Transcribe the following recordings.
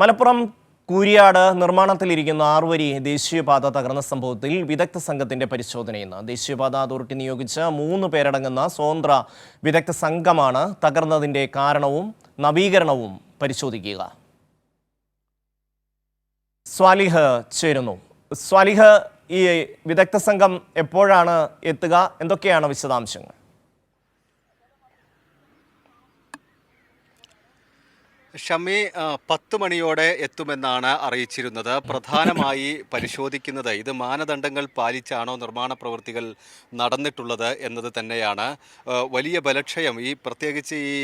മലപ്പുറം കൂരിയാട് നിർമ്മാണത്തിലിരിക്കുന്ന 6 വരി ദേശീയപാത തകർന്ന സംഭവത്തിൽ വിദഗ്ധ സംഘത്തിന്റെ പരിശോധന ഇന്ന്. ദേശീയപാത അതോറിറ്റി നിയോഗിച്ച 3 പേരടങ്ങുന്ന സ്വതന്ത്ര വിദഗ്ധ സംഘമാണ് തകർന്നതിന്റെ കാരണവും നവീകരണവും പരിശോധിക്കുക. സ്വാലിഹ് ചേരുന്നു. സ്വാലിഹ്, ഈ വിദഗ്ധ സംഘം എപ്പോഴാണ് എത്തുക? എന്തൊക്കെയാണ് വിശദാംശങ്ങൾ? ഷമി 10 മണിയോടെ എത്തുമെന്നാണ് അറിയിച്ചിരുന്നത്. പ്രധാനമായി പരിശോധിക്കുന്നത് ഇത് മാനദണ്ഡങ്ങൾ പാലിച്ചാണോ നിർമ്മാണ പ്രവൃത്തികൾ നടന്നിട്ടുള്ളത് എന്നത് തന്നെയാണ്. വലിയ ബലക്ഷയം പ്രത്യേകിച്ച് ഈ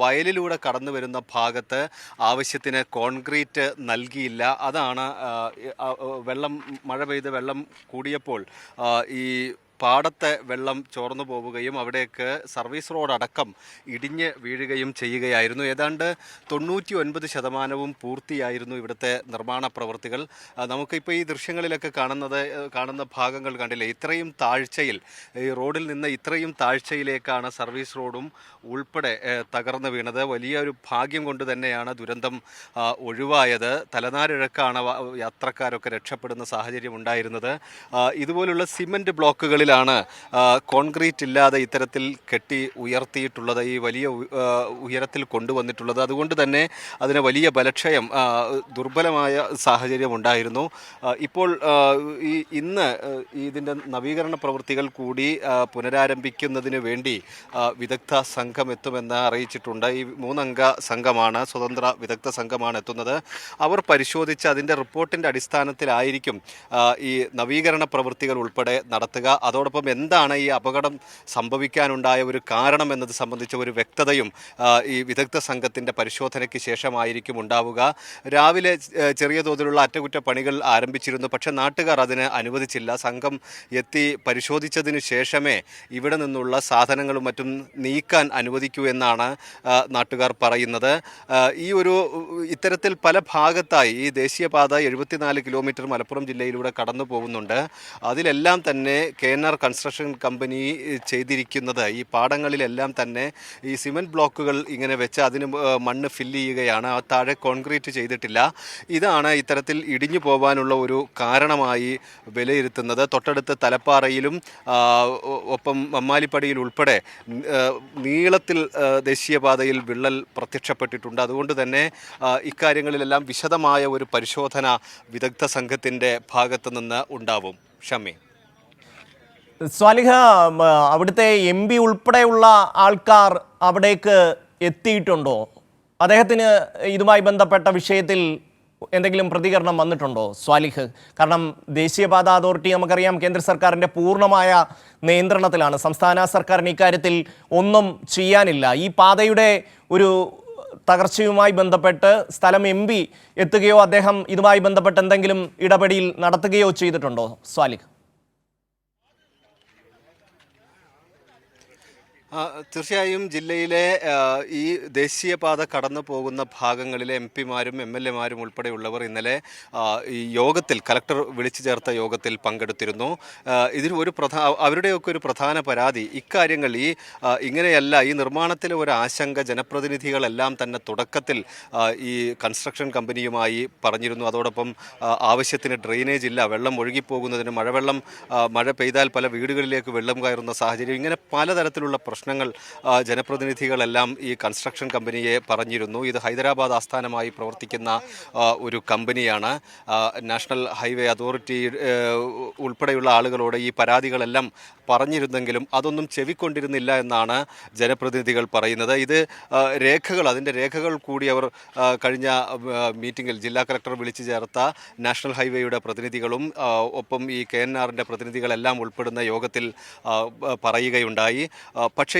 വയലിലൂടെ കടന്നു വരുന്ന ഭാഗത്ത് ആവശ്യത്തിന് കോൺക്രീറ്റ് നൽകിയില്ല. അതാണ് മഴ പെയ്ത് വെള്ളം കൂടിയപ്പോൾ ഈ പാടത്തെ വെള്ളം ചോർന്നു പോവുകയും അവിടേക്ക് സർവീസ് റോഡ് അടക്കം ഇടിഞ്ഞ് വീഴുകയും ചെയ്യുകയായിരുന്നു. ഏതാണ്ട് 99% പൂർത്തിയായിരുന്നു ഇവിടുത്തെ നിർമ്മാണ പ്രവൃത്തികൾ. നമുക്കിപ്പോൾ ഈ ദൃശ്യങ്ങളിലൊക്കെ കാണുന്ന ഭാഗങ്ങൾ കണ്ടില്ലേ, ഇത്രയും താഴ്ചയിൽ, ഈ റോഡിൽ നിന്ന് ഇത്രയും താഴ്ചയിലേക്കാണ് സർവീസ് റോഡും ഉൾപ്പെടെ തകർന്നു വീണത്. വലിയൊരു ഭാഗ്യം കൊണ്ട് തന്നെയാണ് ദുരന്തം ഒഴിവായത്. തലനാരിഴക്കാണ് യാത്രക്കാരൊക്കെ രക്ഷപ്പെടുന്ന സാഹചര്യം ഉണ്ടായിരുന്നത്. ഇതുപോലുള്ള സിമൻറ്റ് ബ്ലോക്കുകളിൽ കോൺക്രീറ്റ് ഇല്ലാതെ ഇത്തരത്തിൽ കെട്ടി ഉയർത്തിയിട്ടുള്ളത്, ഈ വലിയ ഉയരത്തിൽ കൊണ്ടുവന്നിട്ടുള്ളത്. അതുകൊണ്ട് തന്നെ അതിന് വലിയ ബലക്ഷയം, ദുർബലമായ സാഹചര്യം ഉണ്ടായിരുന്നു. ഇപ്പോൾ ഇന്ന് ഇതിൻ്റെ നവീകരണ പ്രവൃത്തികൾ കൂടി പുനരാരംഭിക്കുന്നതിന് വേണ്ടി വിദഗ്ധ സംഘം എത്തുമെന്ന് അറിയിച്ചിട്ടുണ്ട്. ഈ 3 അംഗ സംഘമാണ്, സ്വതന്ത്ര വിദഗ്ധ സംഘമാണ് എത്തുന്നത്. അവർ പരിശോധിച്ച് അതിൻ്റെ റിപ്പോർട്ടിൻ്റെ അടിസ്ഥാനത്തിലായിരിക്കും ഈ നവീകരണ പ്രവൃത്തികൾ ഉൾപ്പെടെ നടത്തുക. അതോടൊപ്പം എന്താണ് ഈ അപകടം സംഭവിക്കാനുണ്ടായ ഒരു കാരണം എന്നത് സംബന്ധിച്ച ഒരു വ്യക്തതയും ഈ വിദഗ്ധ സംഘത്തിൻ്റെ പരിശോധനയ്ക്ക് ശേഷമായിരിക്കും ഉണ്ടാവുക. രാവിലെ ചെറിയ തോതിലുള്ള അറ്റകുറ്റപ്പണികൾ ആരംഭിച്ചിരുന്നു. പക്ഷേ നാട്ടുകാർ അതിന് അനുവദിച്ചില്ല. സംഘം എത്തി പരിശോധിച്ചതിന് ശേഷമേ ഇവിടെ നിന്നുള്ള സാധനങ്ങളും മറ്റും നീക്കാൻ അനുവദിക്കൂ എന്നാണ് നാട്ടുകാർ പറയുന്നത്. ഇത്തരത്തിൽ പല ഭാഗത്തായി ഈ ദേശീയപാത 74 കിലോമീറ്റർ മലപ്പുറം ജില്ലയിലൂടെ കടന്നു പോകുന്നുണ്ട്. അതിലെല്ലാം തന്നെ KNR കൺസ്ട്രക്ഷൻ കമ്പനി ചെയ്തിരിക്കുന്നത്, ഈ പാടങ്ങളിലെല്ലാം തന്നെ ഈ സിമൻറ്റ് ബ്ലോക്കുകൾ ഇങ്ങനെ വെച്ച് അതിന് മണ്ണ് ഫില്ല് ചെയ്യുകയാണ്. താഴെ കോൺക്രീറ്റ് ചെയ്തിട്ടില്ല. ഇതാണ് ഇത്തരത്തിൽ ഇടിഞ്ഞു പോകാനുള്ള ഒരു കാരണമായി വിലയിരുത്തുന്നത്. തൊട്ടടുത്ത് തലപ്പാറയിലും ഒപ്പം മമ്മാലിപ്പടിയിൽ ഉൾപ്പെടെ നീളത്തിൽ ദേശീയപാതയിൽ വിള്ളൽ പ്രത്യക്ഷപ്പെട്ടിട്ടുണ്ട്. അതുകൊണ്ട് തന്നെ ഇക്കാര്യങ്ങളിലെല്ലാം വിശദമായ ഒരു പരിശോധന വിദഗ്ധ സംഘത്തിൻ്റെ ഭാഗത്തു നിന്ന് ഉണ്ടാവും. ഷമി, സ്വാലിഹ, അവിടുത്തെ MP ഉൾപ്പെടെയുള്ള ആൾക്കാർ അവിടേക്ക് എത്തിയിട്ടുണ്ടോ? അദ്ദേഹത്തിന് ഇതുമായി ബന്ധപ്പെട്ട വിഷയത്തിൽ എന്തെങ്കിലും പ്രതികരണം വന്നിട്ടുണ്ടോ സ്വാലിഹ്? കാരണം ദേശീയപാത അതോറിറ്റി നമുക്കറിയാം കേന്ദ്ര സർക്കാരിൻ്റെ പൂർണ്ണമായ നിയന്ത്രണത്തിലാണ്. സംസ്ഥാന സർക്കാരിന് ഇക്കാര്യത്തിൽ ഒന്നും ചെയ്യാനില്ല. ഈ പാതയുടെ ഒരു തകർച്ചയുമായി ബന്ധപ്പെട്ട് സ്ഥലം MP എത്തുകയോ അദ്ദേഹം ഇതുമായി ബന്ധപ്പെട്ട് എന്തെങ്കിലും ഇടപെടൽ നടത്തുകയോ ചെയ്തിട്ടുണ്ടോ സ്വാലിഹ്? തീർച്ചയായും ജില്ലയിലെ ഈ ദേശീയപാത കടന്നു പോകുന്ന ഭാഗങ്ങളിലെ MP-മാരും MLA-മാരും ഉൾപ്പെടെയുള്ളവർ ഇന്നലെ ഈ യോഗത്തിൽ, കലക്ടർ വിളിച്ചു ചേർത്ത യോഗത്തിൽ പങ്കെടുത്തിരുന്നു. ഇതിന് അവരുടെയൊക്കെ ഒരു പ്രധാന പരാതി ഇക്കാര്യങ്ങൾ, ഇങ്ങനെയല്ല, ഈ നിർമ്മാണത്തിലെ ഒരു ആശങ്ക ജനപ്രതിനിധികളെല്ലാം തന്നെ തുടക്കത്തിൽ ഈ കൺസ്ട്രക്ഷൻ കമ്പനിയുമായി പറഞ്ഞിരുന്നു. അതോടൊപ്പം ആവശ്യത്തിന് ഡ്രെയിനേജ് ഇല്ല, വെള്ളം ഒഴുകിപ്പോകുന്നതിന്, മഴ പെയ്താൽ പല വീടുകളിലേക്ക് വെള്ളം കയറുന്ന സാഹചര്യം, ഇങ്ങനെ പലതരത്തിലുള്ള പ്രശ്നങ്ങൾ ജനപ്രതിനിധികളെല്ലാം ഈ കൺസ്ട്രക്ഷൻ കമ്പനിയെ പറഞ്ഞിരുന്നു. ഇത് ഹൈദരാബാദ് ആസ്ഥാനമായി പ്രവർത്തിക്കുന്ന ഒരു കമ്പനിയാണ്. നാഷണൽ ഹൈവേ അതോറിറ്റി ഉൾപ്പെടെയുള്ള ആളുകളോട് ഈ പരാതികളെല്ലാം പറഞ്ഞിരുന്നെങ്കിലും അതൊന്നും ചെവിക്കൊണ്ടിരുന്നില്ല എന്നാണ് ജനപ്രതിനിധികൾ പറയുന്നത്. അതിൻ്റെ രേഖകൾ കൂടി അവർ കഴിഞ്ഞ മീറ്റിങ്ങിൽ ജില്ലാ കളക്ടർ വിളിച്ചു ചേർത്ത നാഷണൽ ഹൈവേയുടെ പ്രതിനിധികളും ഒപ്പം ഈ KNRൻ്റെ പ്രതിനിധികളെല്ലാം ഉൾപ്പെടുന്ന യോഗത്തിൽ പറയുകയുണ്ടായി. പക്ഷേ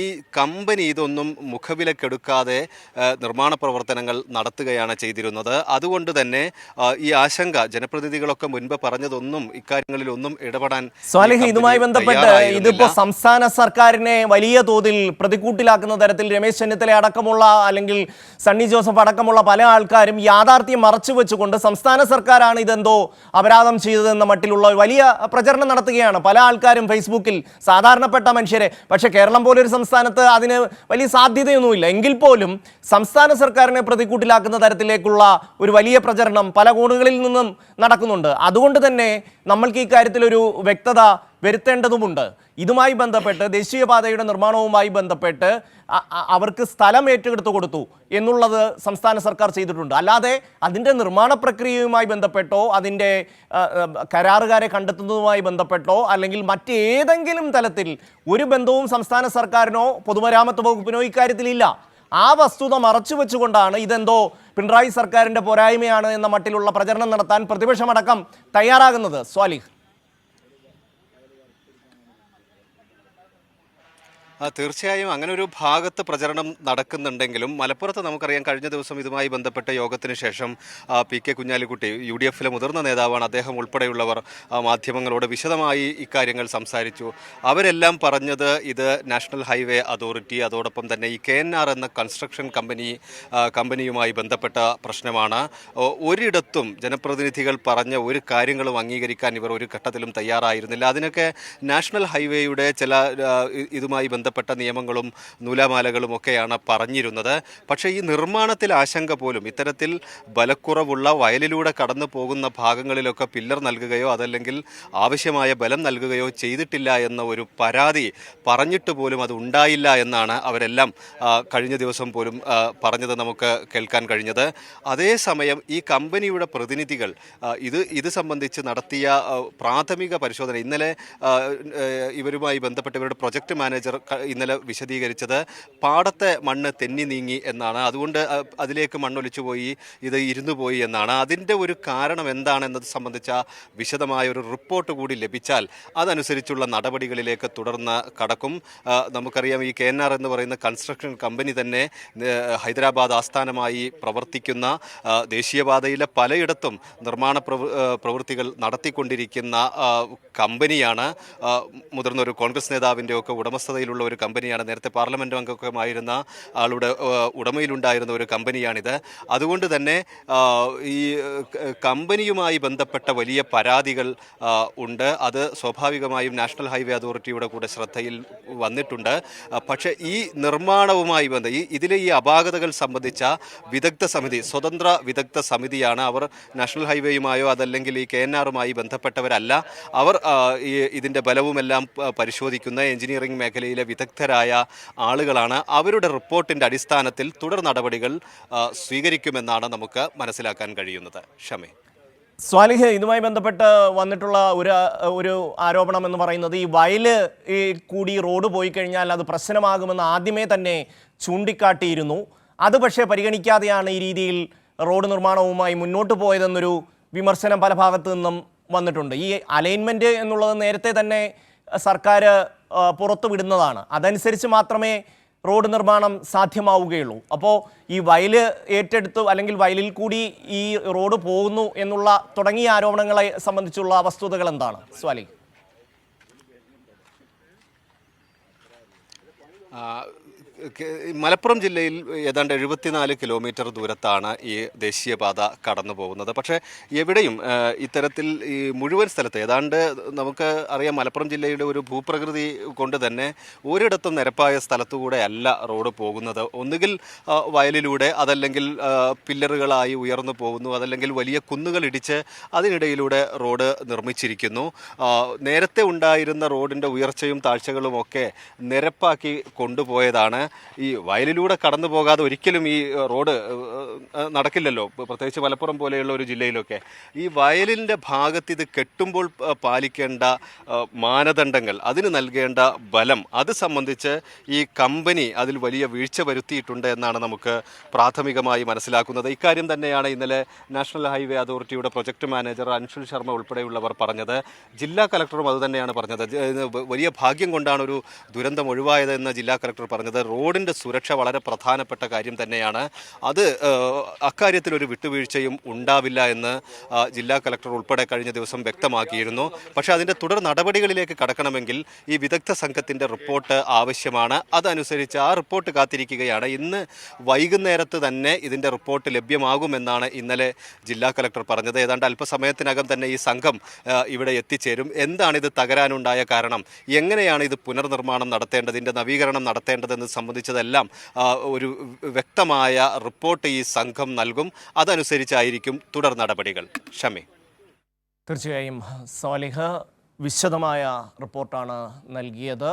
ഈ കമ്പനി ഇതൊന്നും മുഖവിലക്കെടുക്കാതെ നിർമ്മാണ പ്രവർത്തനങ്ങൾ നടത്തുകയാണ് ചെയ്തിരുന്നത്. അതുകൊണ്ട് തന്നെ ഈ ആശങ്ക ജനപ്രതിനിധികളൊക്കെ മുൻപ് പറഞ്ഞതൊന്നും ഇക്കാര്യങ്ങളിലൊന്നും ഇടപെടാൻ ഇതുമായി ബന്ധപ്പെട്ട് ഇതിപ്പോ സംസ്ഥാന സർക്കാരിനെ വലിയ തോതിൽ പ്രതികൂട്ടിലാക്കുന്ന തരത്തിൽ രമേശ് ചെന്നിത്തല അടക്കമുള്ള അല്ലെങ്കിൽ സണ്ണി ജോസഫ് അടക്കമുള്ള പല ആൾക്കാരും യാഥാർത്ഥ്യം മറച്ചു വെച്ചുകൊണ്ട് സംസ്ഥാന സർക്കാരാണ് ഇതെന്തോ അപരാധം ചെയ്തതെന്ന മട്ടിലുള്ള വലിയ പ്രചരണം നടത്തുകയാണ് പല ആൾക്കാരും ഫേസ്ബുക്കിൽ, സാധാരണപ്പെട്ട മനുഷ്യരെ. പക്ഷേ പക്ഷേ കേരളം പോലൊരു സംസ്ഥാനത്ത് അതിന് വലിയ സാധ്യതയൊന്നുമില്ല. എങ്കിൽ പോലും സംസ്ഥാന സർക്കാരിനെ പ്രതിക്കൂട്ടിലാക്കുന്ന തരത്തിലേക്കുള്ള ഒരു വലിയ പ്രചരണം പല കോണുകളിൽ നിന്നും നടക്കുന്നുണ്ട്. അതുകൊണ്ട് തന്നെ നമ്മൾക്ക് ഈ കാര്യത്തിലൊരു വ്യക്തത വരുത്തേണ്ടതുമുണ്ട്. ഇതുമായി ബന്ധപ്പെട്ട് ദേശീയപാതയുടെ നിർമ്മാണവുമായി ബന്ധപ്പെട്ട് അവർക്ക് സ്ഥലം ഏറ്റെടുത്തു കൊടുത്തു എന്നുള്ളത് സംസ്ഥാന സർക്കാർ ചെയ്തിട്ടുണ്ട്. അല്ലാതെ അതിൻ്റെ നിർമ്മാണ പ്രക്രിയയുമായി ബന്ധപ്പെട്ടോ അതിൻ്റെ കരാറുകാരെ കണ്ടെത്തുന്നതുമായി ബന്ധപ്പെട്ടോ അല്ലെങ്കിൽ മറ്റേതെങ്കിലും തലത്തിൽ ഒരു ബന്ധവും സംസ്ഥാന സർക്കാരിനോ പൊതുമരാമത്ത് വകുപ്പിനോ ഇക്കാര്യത്തിലില്ല. ആ വസ്തുത മറച്ചു വെച്ചുകൊണ്ടാണ് ഇതെന്തോ പിണറായി സർക്കാരിൻ്റെ പോരായ്മയാണ് എന്ന മട്ടിലുള്ള പ്രചരണം നടത്താൻ പ്രതിപക്ഷമടക്കം തയ്യാറാകുന്നത്. സ്വാലിഹ്, തീർച്ചയായും അങ്ങനെ ഒരു ഭാഗത്ത് പ്രചരണം നടക്കുന്നുണ്ടെങ്കിലും മലപ്പുറത്ത് നമുക്കറിയാം, കഴിഞ്ഞ ദിവസം ഇതുമായി ബന്ധപ്പെട്ട യോഗത്തിന് ശേഷം പി.കെ. കുഞ്ഞാലിക്കുട്ടി, UDF-ലെ മുതിർന്ന നേതാവാണ്, അദ്ദേഹം ഉൾപ്പെടെയുള്ളവർ മാധ്യമങ്ങളോട് വിശദമായി ഇക്കാര്യങ്ങൾ സംസാരിച്ചു. അവരെല്ലാം പറഞ്ഞത് ഇത് നാഷണൽ ഹൈവേ അതോറിറ്റി, അതോടൊപ്പം തന്നെ ഈ KNR എന്ന കൺസ്ട്രക്ഷൻ കമ്പനിയുമായി ബന്ധപ്പെട്ട പ്രശ്നമാണ്. ഒരിടത്തും ജനപ്രതിനിധികൾ പറഞ്ഞ ഒരു കാര്യങ്ങളും അംഗീകരിക്കാൻ ഇവർ ഒരു ഘട്ടത്തിലും തയ്യാറായിരുന്നില്ല. അതിനൊക്കെ നാഷണൽ ഹൈവേയുടെ ചില ഇതുമായി ബന്ധപ്പെട്ട നിയമങ്ങളും നൂലാമാലകളും ഒക്കെയാണ് പറഞ്ഞിരുന്നത്. പക്ഷേ ഈ നിർമ്മാണത്തിൽ ആശങ്ക പോലും, ഇത്തരത്തിൽ ബലക്കുറവുള്ള വയലിലൂടെ കടന്നു പോകുന്ന ഭാഗങ്ങളിലൊക്കെ പില്ലർ നൽകുകയോ അതല്ലെങ്കിൽ ആവശ്യമായ ബലം നൽകുകയോ ചെയ്തിട്ടില്ല എന്ന ഒരു പരാതി പറഞ്ഞിട്ട് പോലും അത് ഉണ്ടായില്ല എന്നാണ് അവരെല്ലാം കഴിഞ്ഞ ദിവസം പോലും പറഞ്ഞത് നമുക്ക് കേൾക്കാൻ കഴിഞ്ഞത്. അതേസമയം ഈ കമ്പനിയുടെ പ്രതിനിധികൾ ഇത് സംബന്ധിച്ച് നടത്തിയ പ്രാഥമിക പരിശോധന ഇന്നലെ ഇവരുമായി ബന്ധപ്പെട്ട ഇവരുടെ പ്രൊജക്ട് മാനേജർ ഇന്നലെ വിശദീകരിച്ചത് പാടത്തെ മണ്ണ് തെന്നി നീങ്ങി എന്നാണ്. അതുകൊണ്ട് അതിലേക്ക് മണ്ണൊലിച്ചു പോയി, ഇത് ഇരുന്നു പോയി എന്നാണ്. അതിൻ്റെ ഒരു കാരണം എന്താണെന്നത് സംബന്ധിച്ച വിശദമായ ഒരു റിപ്പോർട്ട് കൂടി ലഭിച്ചാൽ അതനുസരിച്ചുള്ള നടപടികളിലേക്ക് തുടർന്ന് കടക്കും. നമുക്കറിയാം, ഈ KNR എന്ന് പറയുന്ന കൺസ്ട്രക്ഷൻ കമ്പനി തന്നെ ഹൈദരാബാദ് ആസ്ഥാനമായി പ്രവർത്തിക്കുന്ന, ദേശീയപാതയിലെ പലയിടത്തും നിർമ്മാണ പ്രവൃത്തികൾ നടത്തിക്കൊണ്ടിരിക്കുന്ന കമ്പനിയാണ്. മുതിർന്ന ഒരു കോൺഗ്രസ് നേതാവിൻ്റെ ഒക്കെ ഉടമസ്ഥതയിലുള്ള ഒരു കമ്പനിയാണ്. നേരത്തെ പാർലമെന്റ് അംഗമായിരുന്ന ആളുടെ ഉടമയിലുണ്ടായിരുന്ന ഒരു കമ്പനിയാണിത്. അതുകൊണ്ട് തന്നെ ഈ കമ്പനിയുമായി ബന്ധപ്പെട്ട വലിയ പരാതികൾ ഉണ്ട്. അത് സ്വാഭാവികമായും നാഷണൽ ഹൈവേ അതോറിറ്റിയുടെ കൂടെ ശ്രദ്ധയിൽ വന്നിട്ടുണ്ട്. പക്ഷേ ഈ നിർമ്മാണവുമായി ഇതിലെ ഈ അപാകതകൾ സംബന്ധിച്ച വിദഗ്ധ സമിതി, സ്വതന്ത്ര വിദഗ്ധ സമിതിയാണ്. അവർ നാഷണൽ ഹൈവേയുമായോ അതല്ലെങ്കിൽ ഈ KNR-മായി ബന്ധപ്പെട്ടവരല്ല. അവർ ഇതിൻ്റെ ബലവുമെല്ലാം പരിശോധിക്കുന്ന എഞ്ചിനീയറിംഗ് മേഖലയിലെ വിദഗ്ധരായ ആളുകളാണ്. അവരുടെ റിപ്പോർട്ടിൻ്റെ അടിസ്ഥാനത്തിൽ തുടർ നടപടികൾ സ്വീകരിക്കുമെന്നാണ് നമുക്ക് മനസ്സിലാക്കാൻ കഴിയുന്നത്. ഷമേ, സ്വാലിഹ്, ഇതുമായി ബന്ധപ്പെട്ട് വന്നിട്ടുള്ള ഒരു ആരോപണം എന്ന് പറയുന്നത് ഈ വയല് കൂടി റോഡ് പോയി കഴിഞ്ഞാൽ അത് പ്രശ്നമാകുമെന്ന് ആദ്യമേ തന്നെ ചൂണ്ടിക്കാട്ടിയിരുന്നു. അത് പക്ഷേ പരിഗണിക്കാതെയാണ് ഈ രീതിയിൽ റോഡ് നിർമ്മാണവുമായി മുന്നോട്ട് പോയതെന്നൊരു വിമർശനം പല ഭാഗത്തു നിന്നും വന്നിട്ടുണ്ട്. ഈ അലൈൻമെൻറ്റ് എന്നുള്ളത് നേരത്തെ തന്നെ സർക്കാർ പുറത്തു വിടുന്നതാണ്. അതനുസരിച്ച് മാത്രമേ റോഡ് നിർമ്മാണം സാധ്യമാവുകയുള്ളൂ. അപ്പോൾ ഈ വയൽ ഏറ്റെടുത്തു അല്ലെങ്കിൽ വയലിൽ കൂടി ഈ റോഡ് പോകുന്നു എന്നുള്ള തുടങ്ങിയ ആരോപണങ്ങളെ സംബന്ധിച്ചുള്ള വസ്തുതകൾ എന്താണ് സ്വാലി? മലപ്പുറം ജില്ലയിൽ ഏതാണ്ട് 74 കിലോമീറ്റർ ദൂരത്താണ് ഈ ദേശീയപാത കടന്നു പോകുന്നത്. പക്ഷേ എവിടെയും ഇത്തരത്തിൽ ഈ മുഴുവൻ സ്ഥലത്ത് ഏതാണ്ട് നമുക്ക് അറിയാം, മലപ്പുറം ജില്ലയുടെ ഒരു ഭൂപ്രകൃതി കൊണ്ട് തന്നെ ഒരിടത്തും നിരപ്പായ സ്ഥലത്തുകൂടെ അല്ല റോഡ് പോകുന്നത്. ഒന്നുകിൽ വയലിലൂടെ, അതല്ലെങ്കിൽ പില്ലറുകളായി ഉയർന്നു പോകുന്നു, അതല്ലെങ്കിൽ വലിയ കുന്നുകൾ ഇടിച്ച് അതിനിടയിലൂടെ റോഡ് നിർമ്മിച്ചിരിക്കുന്നു. നേരത്തെ ഉണ്ടായിരുന്ന റോഡിൻ്റെ ഉയർച്ചയും താഴ്ചകളും ഒക്കെ നിരപ്പാക്കി കൊണ്ടുപോയതാണ്. ഈ വയലിലൂടെ കടന്നു പോകാതെ ഒരിക്കലും ഈ റോഡ് നടക്കില്ലല്ലോ, പ്രത്യേകിച്ച് മലപ്പുറം പോലെയുള്ള ഒരു ജില്ലയിലൊക്കെ. ഈ വയലിൻ്റെ ഭാഗത്ത് ഇത് കെട്ടുമ്പോൾ പാലിക്കേണ്ട മാനദണ്ഡങ്ങൾ, അതിന് നൽകേണ്ട ബലം, അത് സംബന്ധിച്ച് ഈ കമ്പനി അതിൽ വലിയ വീഴ്ച വരുത്തിയിട്ടുണ്ട് എന്നാണ് നമുക്ക് പ്രാഥമികമായി മനസ്സിലാക്കുന്നത്. ഇക്കാര്യം തന്നെയാണ് ഇന്നലെ നാഷണൽ ഹൈവേ അതോറിറ്റിയുടെ പ്രൊജക്ട് മാനേജർ അൻഷുൽ ശർമ്മ ഉൾപ്പെടെയുള്ളവർ പറഞ്ഞത്. ജില്ലാ കളക്ടറും അതുതന്നെയാണ് പറഞ്ഞത്. വലിയ ഭാഗ്യം കൊണ്ടാണ് ഒരു ദുരന്തം ഒഴിവായതെന്ന് ജില്ലാ കളക്ടർ പറഞ്ഞത്. റോഡിൻ്റെ സുരക്ഷ വളരെ പ്രധാനപ്പെട്ട കാര്യം തന്നെയാണ്. അത് അക്കാര്യത്തിൽ ഒരു വിട്ടുവീഴ്ചയും ഉണ്ടാവില്ല എന്ന് ജില്ലാ കളക്ടർ ഉൾപ്പെടെ കഴിഞ്ഞ ദിവസം വ്യക്തമാക്കിയിരുന്നു. പക്ഷേ അതിൻ്റെ തുടർ നടപടികളിലേക്ക് കടക്കണമെങ്കിൽ ഈ വിദഗ്ധ സംഘത്തിൻ്റെ റിപ്പോർട്ട് ആവശ്യമാണ്. അതനുസരിച്ച് ആ റിപ്പോർട്ട് കാത്തിരിക്കുകയാണ്. ഇന്ന് വൈകുന്നേരത്ത് തന്നെ ഇതിൻ്റെ റിപ്പോർട്ട് ലഭ്യമാകുമെന്നാണ് ഇന്നലെ ജില്ലാ കളക്ടർ പറഞ്ഞത്. ഏതാണ്ട് അല്പസമയത്തിനകം തന്നെ ഈ സംഘം ഇവിടെ എത്തിച്ചേരും. എന്താണിത് തകരാനുണ്ടായ കാരണം, എങ്ങനെയാണ് ഇത് പുനർനിർമ്മാണം നടത്തേണ്ടത്, ഇതിൻ്റെ നവീകരണം നടത്തേണ്ടതെന്ന് സംബന്ധിച്ചതെല്ലാം ഒരു വ്യക്തമായ റിപ്പോർട്ട് ഈ സംഘം നൽകും. അതനുസരിച്ചായിരിക്കും തുടർ നടപടികൾ. ഷമി. തീർച്ചയായും സാലിഹ് വിശദമായ റിപ്പോർട്ടാണ് നൽകിയത്.